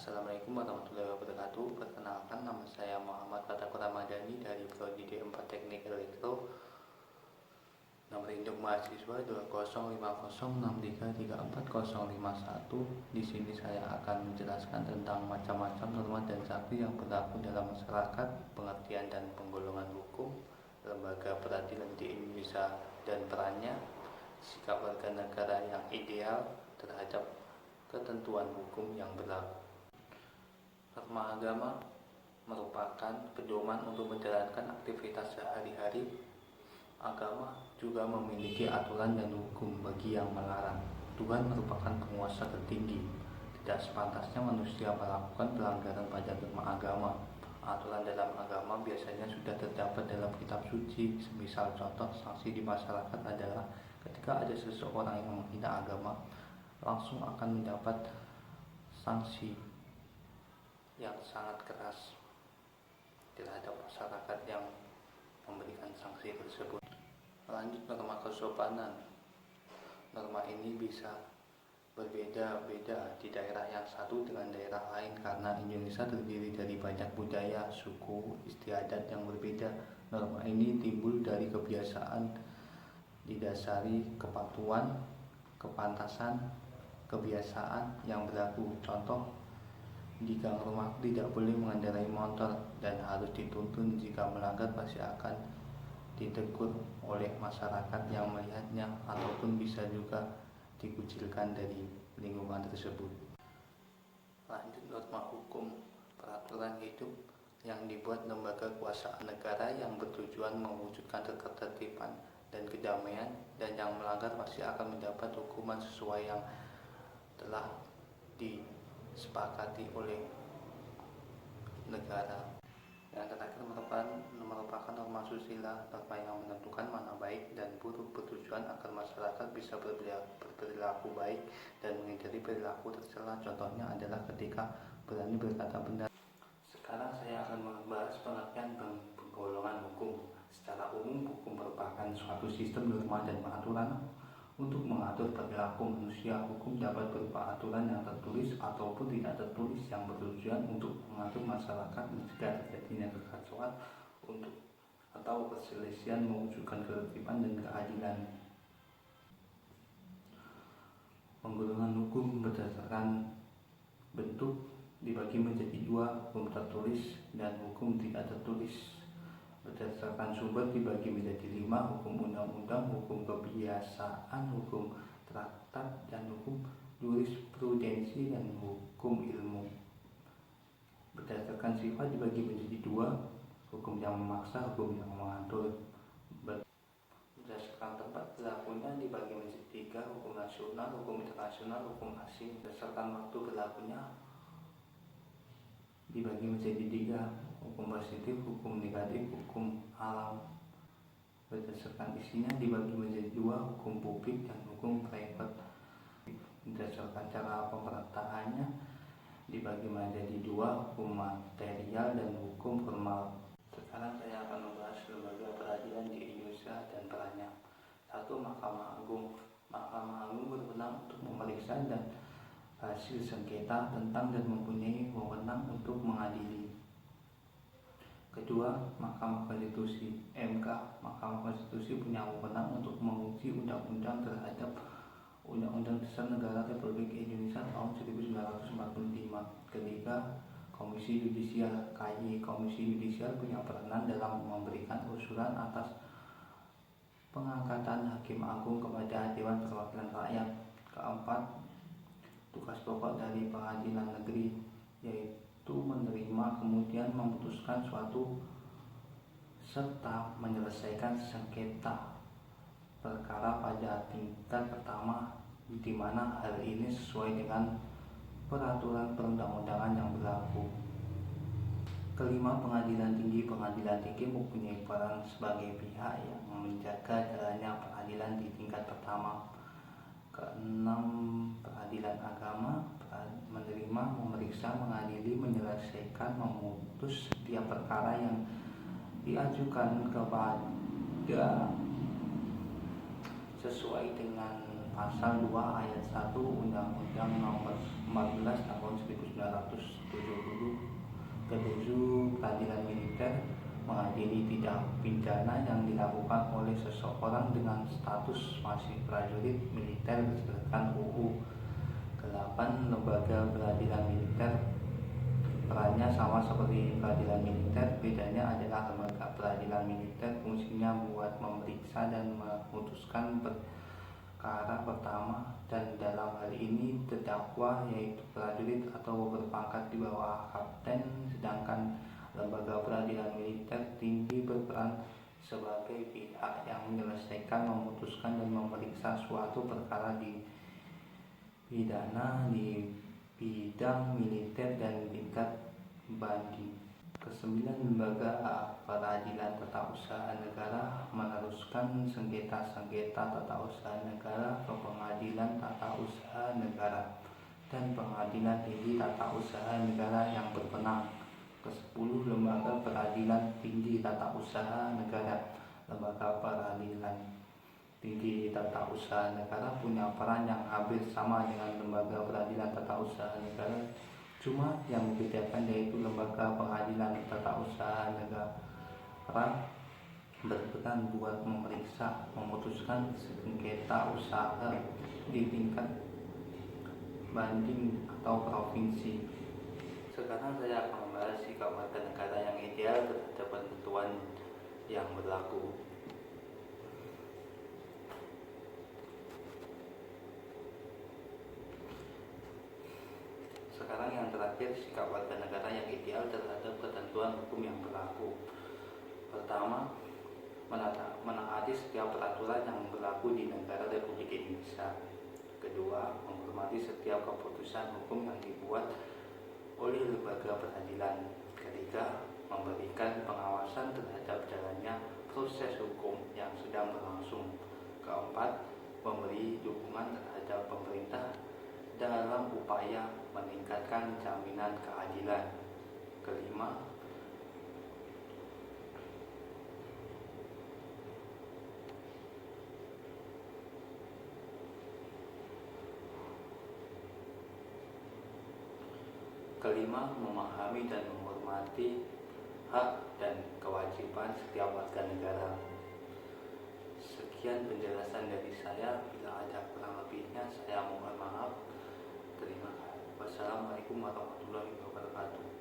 Assalamualaikum warahmatullahi wabarakatuh. Perkenalkan, nama saya Muhammad Fatakur Ramadhani dari Prodi D4 Teknik Elektro. Nomor induk mahasiswa 20506334051. Di sini saya akan menjelaskan tentang macam-macam norma dan saksi yang berlaku dalam masyarakat, pengertian dan penggolongan hukum, lembaga peradilan di Indonesia dan perannya, sikap warga negara yang ideal terhadap ketentuan hukum yang berlaku. Norma agama merupakan pedoman untuk menjalankan aktivitas sehari-hari. Agama juga memiliki aturan dan hukum bagi yang melarang. Tuhan merupakan penguasa tertinggi. Tidak sepantasnya manusia melakukan pelanggaran pada norma agama. Aturan dalam agama biasanya sudah terdapat dalam kitab suci. Semisal contoh sanksi di masyarakat adalah ketika ada seseorang yang menghina agama, langsung akan mendapat sanksi yang sangat keras terhadap masyarakat yang memberikan sanksi tersebut. Lanjut, norma kesopanan. Norma ini bisa berbeda-beda di daerah yang satu dengan daerah lain karena Indonesia terdiri dari banyak budaya, suku, istiadat yang berbeda. Norma ini timbul dari kebiasaan didasari kepatuhan, kepantasan, kebiasaan yang berlaku. Contoh, di gang rumah tidak boleh mengendarai motor dan harus dituntun. Jika melanggar pasti akan ditegur oleh masyarakat yang melihatnya ataupun bisa juga dikucilkan dari lingkungan tersebut. Lanjut, norma hukum. Peraturan hidup yang dibuat lembaga kekuasaan negara yang bertujuan mewujudkan ketertiban dan kedamaian, dan yang melanggar pasti akan mendapat hukuman sesuai yang telah disepakati oleh negara. Yang terakhir merupakan norma susila, norma yang menentukan mana baik dan buruk, bertujuan agar masyarakat bisa berperilaku baik dan menghindari perilaku tercela. Contohnya adalah ketika berani berkata benar. Sekarang saya akan membahas pengertian penggolongan hukum. Secara umum, hukum merupakan suatu sistem norma dan peraturan untuk mengatur perilaku manusia. Hukum dapat berupa aturan yang tertulis ataupun tidak tertulis yang bertujuan untuk mengatur masyarakat mencegah terjadinya kekacauan atau perselisihan, mewujudkan ketertiban dan keadilan. Penggolongan hukum berdasarkan bentuk dibagi menjadi dua, hukum tertulis dan hukum tidak tertulis. Berdasarkan sumber dibagi menjadi 5, hukum undang-undang, hukum kebiasaan, hukum traktat, dan hukum jurisprudensi dan hukum ilmu. Berdasarkan sifat dibagi menjadi 2, hukum yang memaksa, hukum yang mengatur. Berdasarkan tempat berlakunya dibagi menjadi 3, hukum nasional, hukum internasional, hukum asing. Berdasarkan waktu berlakunya dibagi menjadi 3, hukum positif, hukum negatif, hukum alam. Berdasarkan isinya dibagi menjadi 2, hukum publik dan hukum private. Berdasarkan cara pemerintahannya dibagi menjadi 2, hukum material dan hukum formal. Sekarang saya akan membahas lembaga peradilan di Indonesia dan perannya. 1. Mahkamah Agung. Mahkamah Agung berwenang untuk memeriksa dan hasil sengketa tentang dan mempunyai wewenang untuk mengadili. Kedua, Mahkamah Konstitusi (MK). Mahkamah Konstitusi punya wewenang untuk menguji undang-undang terhadap Undang-Undang Dasar Negara Republik Indonesia tahun 1945. Ketiga, Komisi Yudisial (KY). Komisi Yudisial punya peranan dalam memberikan usulan atas pengangkatan Hakim Agung kepada Dewan Perwakilan Rakyat. Keempat, tugas pokok dari pengadilan negeri yaitu menerima kemudian memutuskan suatu serta menyelesaikan sengketa perkara pada tingkat pertama, di mana hal ini sesuai dengan peraturan perundang-undangan yang berlaku. Kelima, pengadilan tinggi. Pengadilan tinggi mempunyai peran sebagai pihak yang menjaga jalannya peradilan di tingkat pertama. Keenam, peradilan agama menerima, memeriksa, mengadili, menyelesaikan, memutus setiap perkara yang diajukan kepada sesuai dengan Pasal 2 Ayat 1 Undang-Undang Nomor 14 Tahun 1970. Ketujuh, peradilan militer mengadili tindak pidana yang dilakukan oleh seseorang dengan status masih prajurit militer berdasarkan UU. 8. Lembaga peradilan militer perannya sama seperti peradilan militer, bedanya adalah lembaga peradilan militer fungsinya buat memeriksa dan memutuskan perkara pertama, dan dalam hal ini terdakwa yaitu prajurit atau berpangkat di bawah kapten, sedangkan lembaga peradilan militer tinggi berperan sebagai pihak yang menyelesaikan, memutuskan, dan memeriksa suatu perkara di pidana di bidang militer dan tingkat banding. Kesembilan, lembaga peradilan tata usaha negara meneruskan sengketa-sengketa tata usaha negara ke pengadilan tata usaha negara dan pengadilan tinggi tata usaha negara yang berwenang. Ke-10, lembaga peradilan tinggi tata usaha negara. Lembaga peradilan tinggi tata usaha negara punya peran yang hampir sama dengan lembaga peradilan tata usaha negara, cuma yang membedakan yaitu lembaga pengadilan tata usaha negara berperan buat memeriksa, memutuskan sengketa usaha di tingkat banding atau provinsi. Sekarang saya akan membahas sikap warga negara yang ideal terhadap ketentuan yang berlaku. Sekarang yang terakhir, sikap warga negara yang ideal terhadap ketentuan hukum yang berlaku. Pertama, menaati setiap peraturan yang berlaku di negara Republik Indonesia. Kedua, menghormati setiap keputusan hukum yang dibuat oleh lembaga peradilan. Ketiga, memberikan pengawasan terhadap jalannya proses hukum yang sedang berlangsung. Keempat, memberi dukungan terhadap pemerintah dalam upaya meningkatkan jaminan keadilan. Kelima, memahami dan menghormati hak dan kewajiban setiap warga negara. Sekian penjelasan dari saya. Bila ada kurang lebihnya, saya mohon maaf. Terima kasih. Wassalamualaikum warahmatullahi wabarakatuh.